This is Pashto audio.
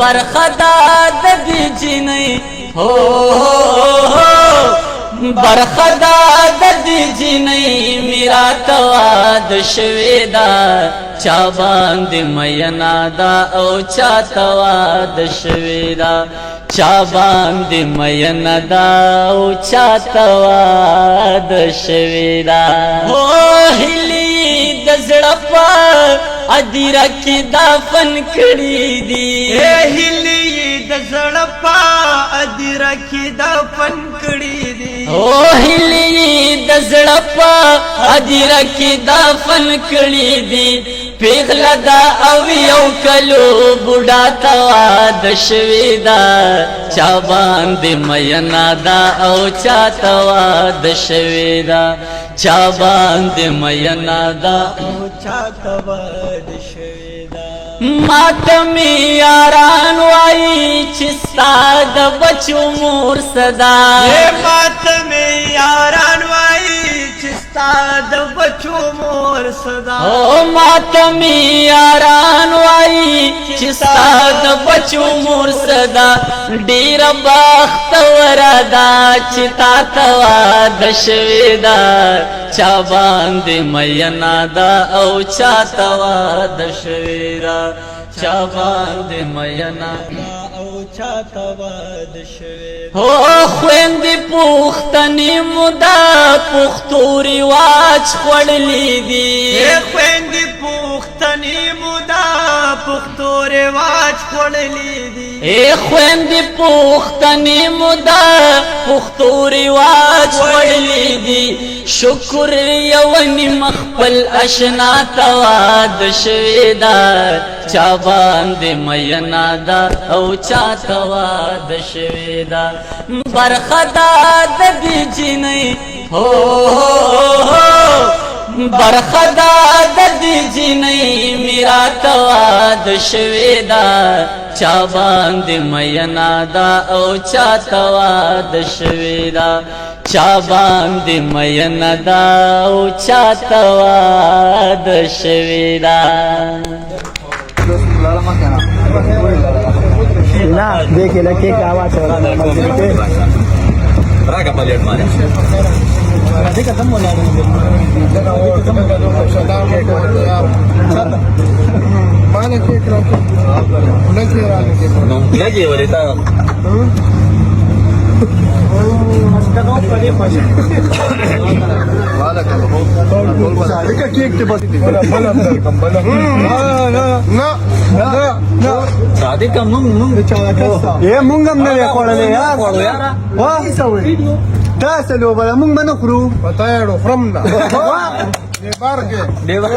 برخدا د دې جنۍ هو برخدا د دې جنۍ میرا تواد شوی دا چا باندې مینا دا او چا تواد شوی دا چا باندې مینا دا او چا تواد شوی دا هو هلی د زړه په ادیره کې دفن کړي دي هلی د زړه په ادیره کې دفن کړي دي او هلی د زړه په ادیره کې دفن کړي دي پیغله دا او یو کلو بوډا تواد شوی دا چا باندې مینا دا او چا تواد شوی دا چا باندې مینا دا او چا تواد شوی دا ماتمی یاران وای چې ستا د بچو مور صدا ماتمی یاران وای چې ستا د بچو مور صدا او ماتمی یاران وای چې ستا د بچو مور صدا ډیر بخت وردا چې تا تواد شوی دا چا باندې مینا دا او چا تواد شوی دا چا باندې مینا او چا تواد شوی هو خويندې پوښتنې مودا پښتو رواج خړلې دي خويندې پوښتنې مودا پښتو رواج خړلې دي خويندې پوښتنې مودا پښتو رواج خړلې دي شکر یو نیم خپل آشنا تواد شوی دا چا باندې مینا دا او چا تواد شوی دا برخدا د دې جنۍ هو برخدا د دې جنۍ میرا تواد شوی دا چا باندې مینا دا او چا تواد شوی دا چا باندې مینا دا او چا تواد شوی دا ना देखे लगे क्या आवाज हो रहा है रागा पलेट मारे देखा तुम बोला lagi wanita tadi kamu ये मुंग हमने कोड़ले यार वाह ता चलो बड़ा मुंग बनो क्रू बताया फ्रॉम ना dewa